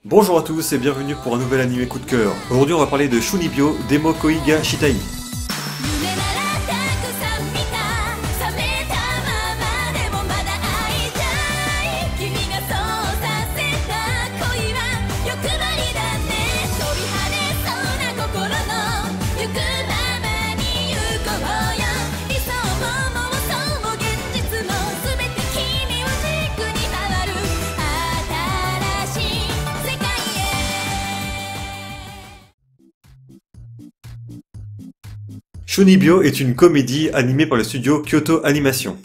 Bonjour à tous et bienvenue pour un nouvel animé coup de cœur. Aujourd'hui on va parler de Shunibyo Demo Koi ga Shitai. Shunibyo est une comédie animée par le studio Kyoto Animation.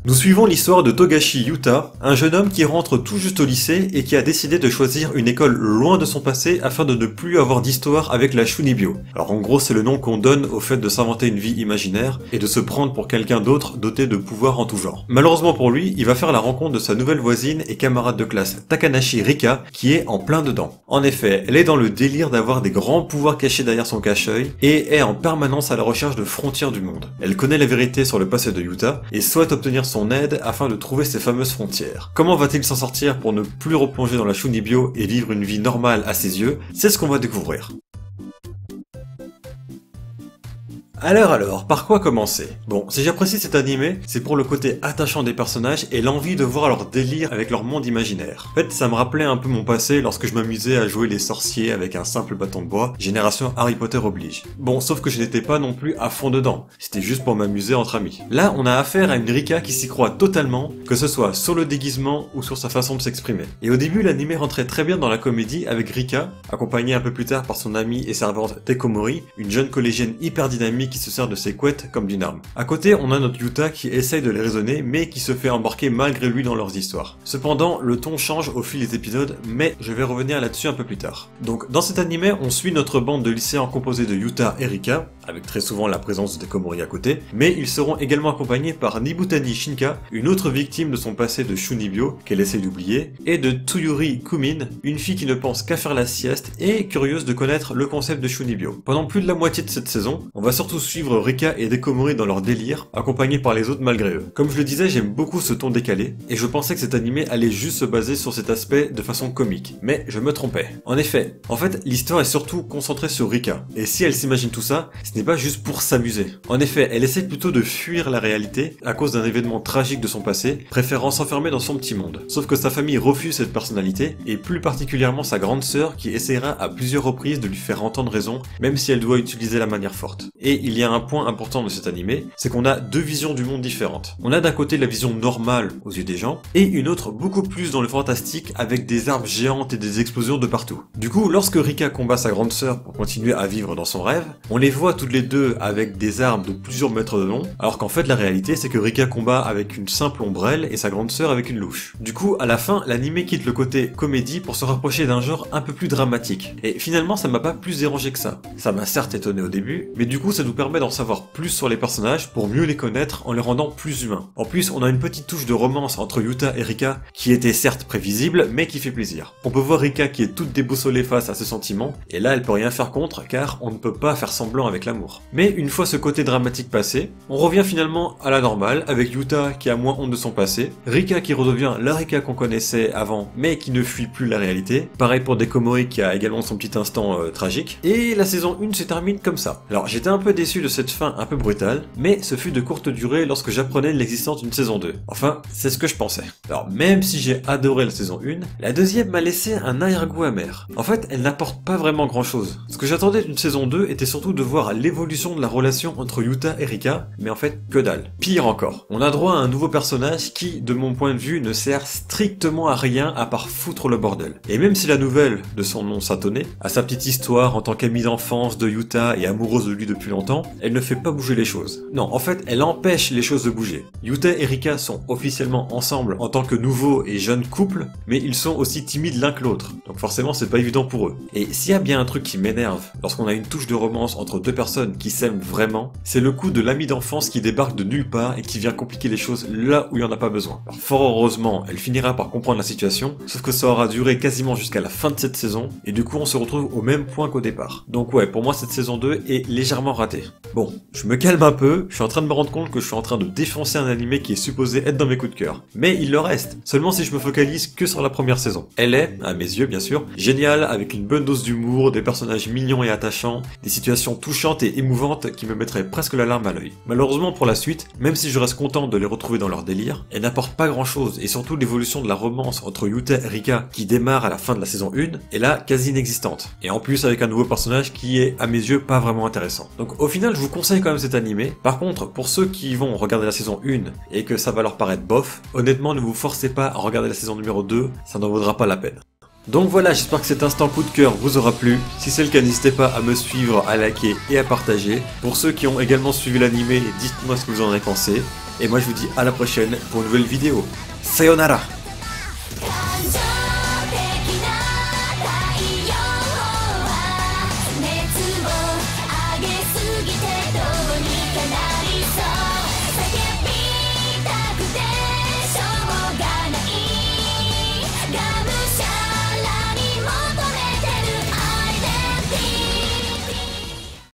Nous suivons l'histoire de Togashi Yuta, un jeune homme qui rentre tout juste au lycée et qui a décidé de choisir une école loin de son passé afin de ne plus avoir d'histoire avec la Shunibyo. Alors en gros c'est le nom qu'on donne au fait de s'inventer une vie imaginaire et de se prendre pour quelqu'un d'autre doté de pouvoirs en tout genre. Malheureusement pour lui, il va faire la rencontre de sa nouvelle voisine et camarade de classe Takanashi Rika qui est en plein dedans. En effet, elle est dans le délire d'avoir des grands pouvoirs cachés derrière son cache-œil et est en permanence à la recherche de frontières du monde. Elle connaît la vérité sur le passé de Yuta et souhaite obtenir son aide afin de trouver ces fameuses frontières. Comment va-t-il s'en sortir pour ne plus replonger dans la Shunibyo et vivre une vie normale à ses yeux? C'est ce qu'on va découvrir. Alors, par quoi commencer? Bon, si j'apprécie cet animé, c'est pour le côté attachant des personnages et l'envie de voir leur délire avec leur monde imaginaire. En fait, ça me rappelait un peu mon passé lorsque je m'amusais à jouer les sorciers avec un simple bâton de bois, génération Harry Potter oblige. Bon, sauf que je n'étais pas non plus à fond dedans, c'était juste pour m'amuser entre amis. Là, on a affaire à une Rika qui s'y croit totalement, que ce soit sur le déguisement ou sur sa façon de s'exprimer. Et au début, l'animé rentrait très bien dans la comédie avec Rika, accompagnée un peu plus tard par son amie et servante Tekomori, une jeune collégienne hyper dynamique qui se sert de ses couettes comme d'une arme. À côté, on a notre Yuta qui essaye de les raisonner, mais qui se fait embarquer malgré lui dans leurs histoires. Cependant, le ton change au fil des épisodes, mais je vais revenir là-dessus un peu plus tard. Donc, dans cet animé, on suit notre bande de lycéens composée de Yuta et Rika, avec très souvent la présence de Tekomori à côté, mais ils seront également accompagnés par Nibutani Shinka, une autre victime de son passé de Shunibyo, qu'elle essaie d'oublier, et de Tsuyuri Kumin, une fille qui ne pense qu'à faire la sieste et curieuse de connaître le concept de Shunibyo. Pendant plus de la moitié de cette saison, on va surtout suivre Rika et Tekomori dans leur délire, accompagnés par les autres malgré eux. Comme je le disais, j'aime beaucoup ce ton décalé, et je pensais que cet animé allait juste se baser sur cet aspect de façon comique, mais je me trompais. En effet, l'histoire est surtout concentrée sur Rika, et si elle s'imagine tout ça, ce n'est pas juste pour s'amuser. En effet, elle essaie plutôt de fuir la réalité à cause d'un événement tragique de son passé, préférant s'enfermer dans son petit monde. Sauf que sa famille refuse cette personnalité, et plus particulièrement sa grande sœur qui essaiera à plusieurs reprises de lui faire entendre raison, même si elle doit utiliser la manière forte. Et il y a un point important de cet animé, c'est qu'on a deux visions du monde différentes. On a d'un côté la vision normale aux yeux des gens, et une autre beaucoup plus dans le fantastique avec des arbres géantes et des explosions de partout. Du coup, lorsque Rika combat sa grande sœur pour continuer à vivre dans son rêve, on les voit toutes les deux avec des armes de plusieurs mètres de long, alors qu'en fait la réalité c'est que Rika combat avec une simple ombrelle et sa grande sœur avec une louche. Du coup, à la fin, l'animé quitte le côté comédie pour se rapprocher d'un genre un peu plus dramatique. Et finalement, ça m'a pas plus dérangé que ça. Ça m'a certes étonné au début, mais du coup ça nous permet d'en savoir plus sur les personnages pour mieux les connaître en les rendant plus humains. En plus, on a une petite touche de romance entre Yuta et Rika qui était certes prévisible, mais qui fait plaisir. On peut voir Rika qui est toute déboussolée face à ce sentiment, et là elle peut rien faire contre car on ne peut pas faire semblant avec l'amour. Mais une fois ce côté dramatique passé, on revient finalement à la normale avec Yuta qui a moins honte de son passé, Rika qui redevient la Rika qu'on connaissait avant mais qui ne fuit plus la réalité, pareil pour Tekomori qui a également son petit instant tragique, et la saison 1 se termine comme ça. Alors j'étais un peu déçu de cette fin un peu brutale, mais ce fut de courte durée lorsque j'apprenais l'existence d'une saison 2. Enfin, c'est ce que je pensais. Alors même si j'ai adoré la saison 1, la deuxième m'a laissé un arrière-goût amer. En fait, elle n'apporte pas vraiment grand chose. Ce que j'attendais d'une saison 2 était surtout de voir l'évolution de la relation entre Yuta et Rika, mais en fait, que dalle. Pire encore, on a droit à un nouveau personnage qui, de mon point de vue, ne sert strictement à rien à part foutre le bordel. Et même si la nouvelle, de son nom Satone, a sa petite histoire en tant qu'amie d'enfance de Yuta et amoureuse de lui depuis longtemps, elle ne fait pas bouger les choses. Non, en fait, elle empêche les choses de bouger. Yuta et Rika sont officiellement ensemble en tant que nouveau et jeune couple, mais ils sont aussi timides l'un que l'autre, donc forcément c'est pas évident pour eux. Et s'il y a bien un truc qui m'énerve lorsqu'on a une touche de romance entre deux personnes qui s'aiment vraiment, c'est le coup de l'ami d'enfance qui débarque de nulle part et qui vient compliquer les choses là où il n'y en a pas besoin. Alors, fort heureusement, elle finira par comprendre la situation, sauf que ça aura duré quasiment jusqu'à la fin de cette saison, et du coup on se retrouve au même point qu'au départ. Donc ouais, pour moi cette saison 2 est légèrement ratée. Bon, je me calme un peu, je suis en train de me rendre compte que je suis en train de défoncer un animé qui est supposé être dans mes coups de cœur. Mais il le reste, seulement si je me focalise que sur la première saison. Elle est, à mes yeux bien sûr, géniale avec une bonne dose d'humour, des personnages mignons et attachants, des situations touchantes et émouvantes qui me mettraient presque la larme à l'œil. Malheureusement pour la suite, même si je reste content de les retrouver dans leur délire, elle n'apporte pas grand chose et surtout l'évolution de la romance entre Yuta et Rika qui démarre à la fin de la saison 1 est là quasi inexistante. Et en plus avec un nouveau personnage qui est à mes yeux pas vraiment intéressant. Donc au final je vous conseille quand même cet animé. Par contre, pour ceux qui vont regarder la saison 1 et que ça va leur paraître bof, honnêtement ne vous forcez pas à regarder la saison numéro 2, ça n'en vaudra pas la peine. Donc voilà, j'espère que cet instant coup de cœur vous aura plu. Si c'est le cas, n'hésitez pas à me suivre, à liker et à partager. Pour ceux qui ont également suivi l'animé, dites-moi ce que vous en avez pensé. Et moi je vous dis à la prochaine pour une nouvelle vidéo. Sayonara!